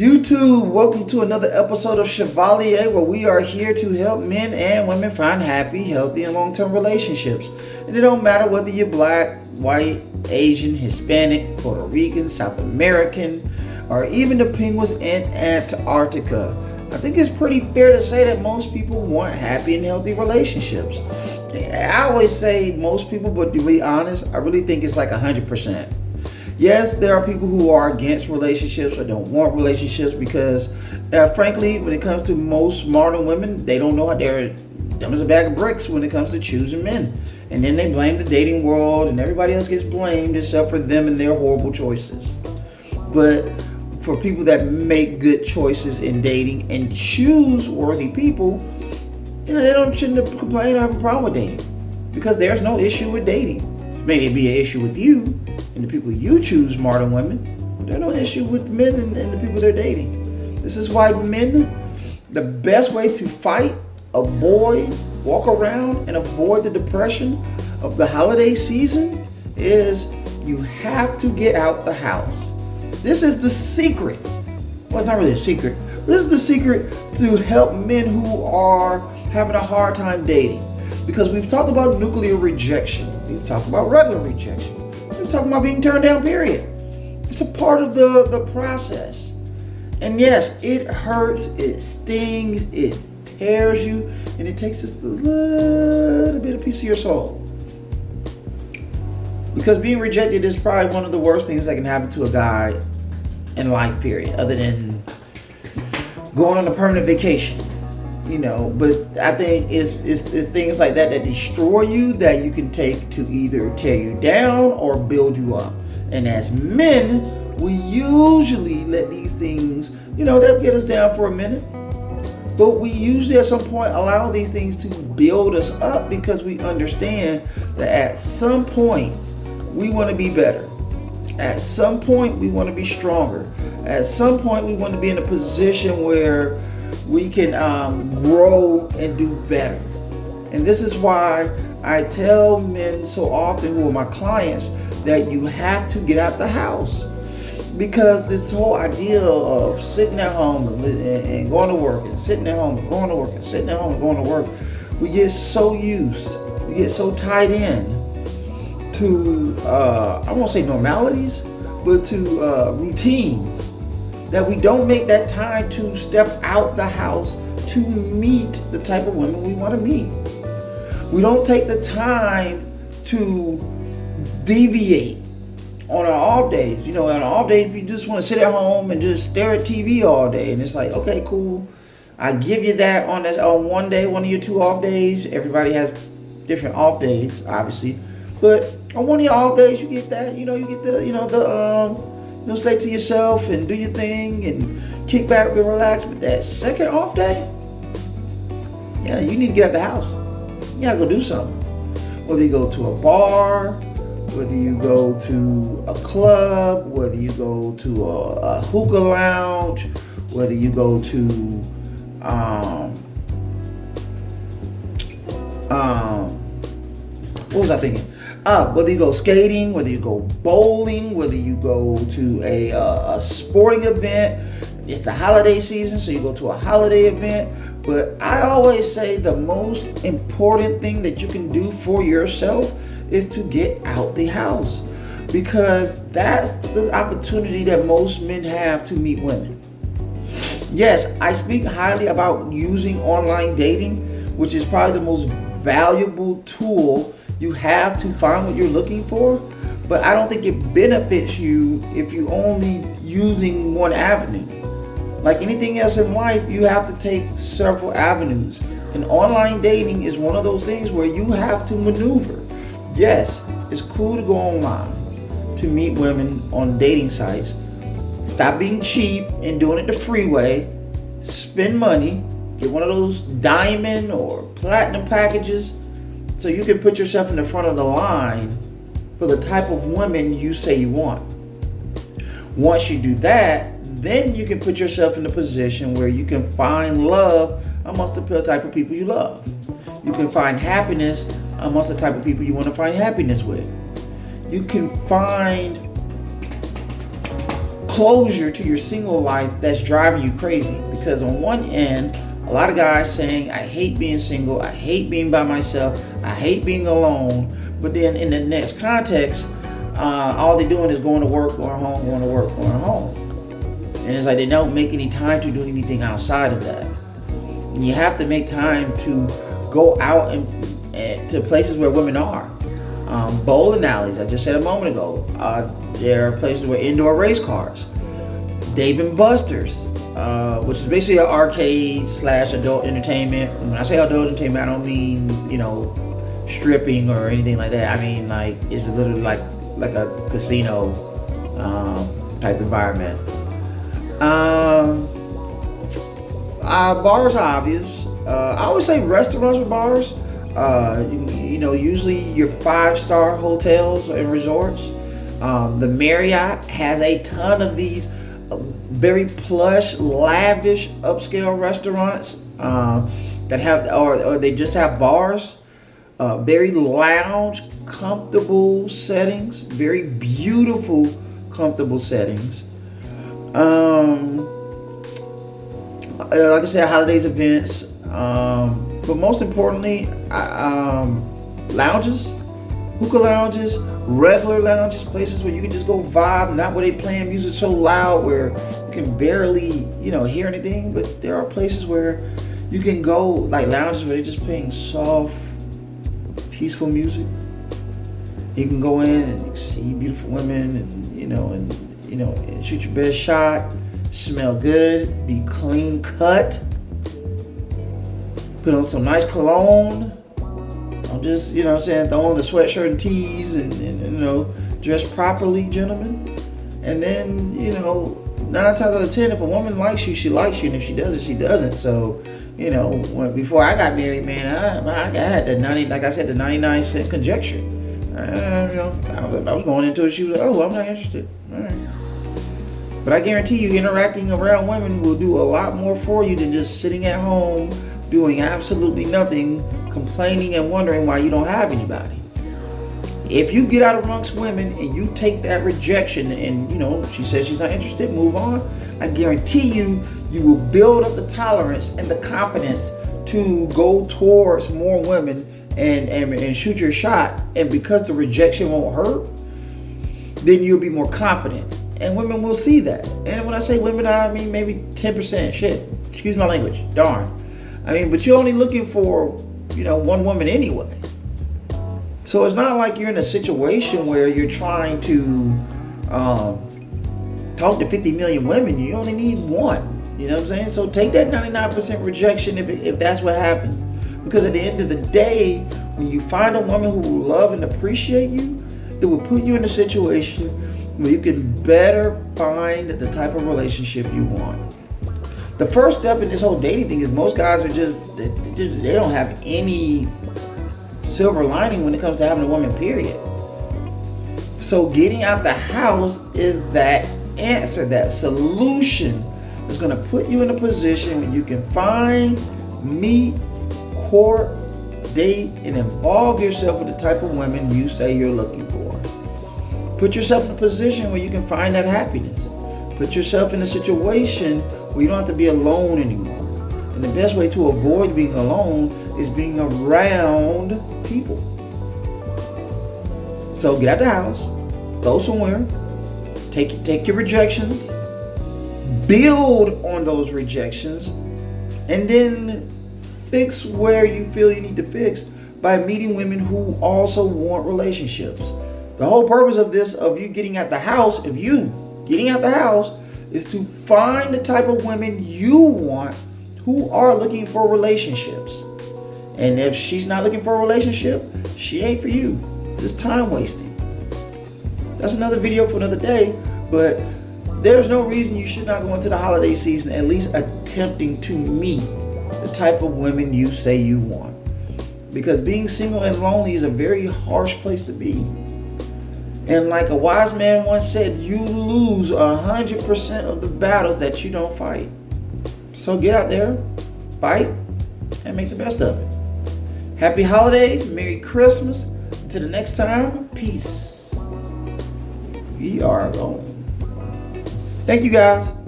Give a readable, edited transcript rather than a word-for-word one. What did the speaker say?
YouTube, welcome to another episode of Chevalier, where we are here to help men and women find happy, healthy, and long-term relationships. And it don't matter whether you're black, white, Asian, Hispanic, Puerto Rican, South American, or even the penguins in Antarctica. I think it's pretty fair to say that most people want happy and healthy relationships. I always say most people, but to be honest, I really think it's like 100%. Yes, there are people who are against relationships or don't want relationships because, frankly, when it comes to most modern women, they don't know how they're dumb as a bag of bricks when it comes to choosing men. And then they blame the dating world and everybody else gets blamed except for them and their horrible choices. But for people that make good choices in dating and choose worthy people, they shouldn't complain or have a problem with dating because there's no issue with dating. Maybe be an issue with you and the people you choose, modern women, but there's no issue with men and the people they're dating. This is why men, the best way to fight, avoid, walk around, and avoid the depression of the holiday season is you have to get out the house. This is the secret. Well, it's not really a secret. This is the secret to help men who are having a hard time dating. Because we've talked about nuclear rejection. We've talked about regular rejection. We've talked about being turned down, period. It's a part of the process. And yes, it hurts, it stings, it tears you, and it takes just a little bit of piece of your soul. Because being rejected is probably one of the worst things that can happen to a guy in life, period, other than going on a permanent vacation. But I think it's things like that destroy you that you can take to either tear you down or build you up. And as men, we usually let these things, they'll get us down for a minute. But we usually at some point allow these things to build us up because we understand that at some point we want to be better. At some point we want to be stronger. At some point we want to be in a position where we can grow and do better. And this is why I tell men so often who are my clients that you have to get out the house. Because this whole idea of sitting at home and going to work and sitting at home and going to work and sitting at home and going to work, we get so used, we get so tied in to, I won't say normalities, but to routines, that we don't make that time to step out the house to meet the type of women we want to meet. We don't take the time to deviate on our off days. On an off day, if you just want to sit at home and just stare at TV all day, and it's like, okay, cool, I give you that on one day, one of your 2 off days. Everybody has different off days, obviously, but on one of your off days, you get that. You get the stay to yourself and do your thing and kick back and relax. But that second off day, you need to get out the house. You gotta go do something. Whether you go to a bar, whether you go to a club, whether you go to a hookah lounge, whether you go to what was I thinking? Whether you go skating, whether you go bowling, whether you go to a sporting event. It's the holiday season, so you go to a holiday event. But I always say the most important thing that you can do for yourself is to get out the house. Because that's the opportunity that most men have to meet women. Yes, I speak highly about using online dating, which is probably the most valuable tool you have to find what you're looking for, but I don't think it benefits you if you're only using one avenue. Like anything else in life, you have to take several avenues. And online dating is one of those things where you have to maneuver. Yes, it's cool to go online to meet women on dating sites. Stop being cheap and doing it the free way. Spend money, get one of those diamond or platinum packages, so you can put yourself in the front of the line for the type of women you say you want. Once you do that, then you can put yourself in a position where you can find love amongst the type of people you love. You can find happiness amongst the type of people you want to find happiness with. You can find closure to your single life that's driving you crazy. Because on one end, a lot of guys saying, I hate being single, I hate being by myself, I hate being alone. But then in the next context, all they're doing is going to work, going home, going to work, going home. And it's like they don't make any time to do anything outside of that. And you have to make time to go out and to places where women are. Bowling alleys, I just said a moment ago. There are places where indoor race cars. Dave and Buster's, which is basically an arcade / adult entertainment. When I say adult entertainment, I don't mean, stripping or anything like that. I mean, like, it's literally like a casino type environment. Bars are obvious. I always say restaurants with bars. Usually your 5-star hotels and resorts. The Marriott has a ton of these very plush, lavish, upscale restaurants that have, or they just have bars. Very lounge, comfortable settings. Very beautiful, comfortable settings. Like I said, holidays, events. But most importantly, lounges, hookah lounges, regular lounges, places where you can just go vibe, not where they playing music so loud where you can barely, hear anything. But there are places where you can go, like lounges where they're just playing soft, peaceful music. You can go in and you see beautiful women, and shoot your best shot, smell good, be clean cut, put on some nice cologne. I'm just, throw on the sweatshirt and tees and dress properly, gentlemen. And then, 9 times out of 10, if a woman likes you, she likes you. And if she doesn't, she doesn't. So, before I got married, man, I had the 99-cent conjecture. I was going into it. She was like, oh, I'm not interested. All right. But I guarantee you, interacting around women will do a lot more for you than just sitting at home doing absolutely nothing, complaining and wondering why you don't have anybody. If you get out amongst women and you take that rejection and, she says she's not interested, move on, I guarantee you will build up the tolerance and the confidence to go towards more women and shoot your shot. And because the rejection won't hurt, then you'll be more confident. And women will see that. And when I say women, I mean maybe 10%. Shit. Excuse my language. Darn. But you're only looking for, one woman anyway. So it's not like you're in a situation where you're trying to talk to 50 million women. You only need one. You know what I'm saying? So take that 99% rejection if that's what happens. Because at the end of the day, when you find a woman who will love and appreciate you, it will put you in a situation where you can better find the type of relationship you want. The first step in this whole dating thing is most guys are they don't have any silver lining when it comes to having a woman, period. So getting out the house is that answer, that solution that's going to put you in a position where you can find, meet, court, date, and involve yourself with the type of women you say you're looking for. Put yourself in a position where you can find that happiness. Put yourself in a situation where you don't have to be alone anymore. And the best way to avoid being alone is being around people. So get out the house, go somewhere, take your rejections, build on those rejections, and then fix where you feel you need to fix by meeting women who also want relationships. The whole purpose of this, of you getting out the house, is to find the type of women you want who are looking for relationships. And if she's not looking for a relationship, she ain't for you. It's just time wasting. That's another video for another day, but there's no reason you should not go into the holiday season at least attempting to meet the type of women you say you want. Because being single and lonely is a very harsh place to be. And like a wise man once said, you lose 100% of the battles that you don't fight. So get out there, fight, and make the best of it. Happy holidays, Merry Christmas. Until the next time, peace. We are gone. Thank you guys.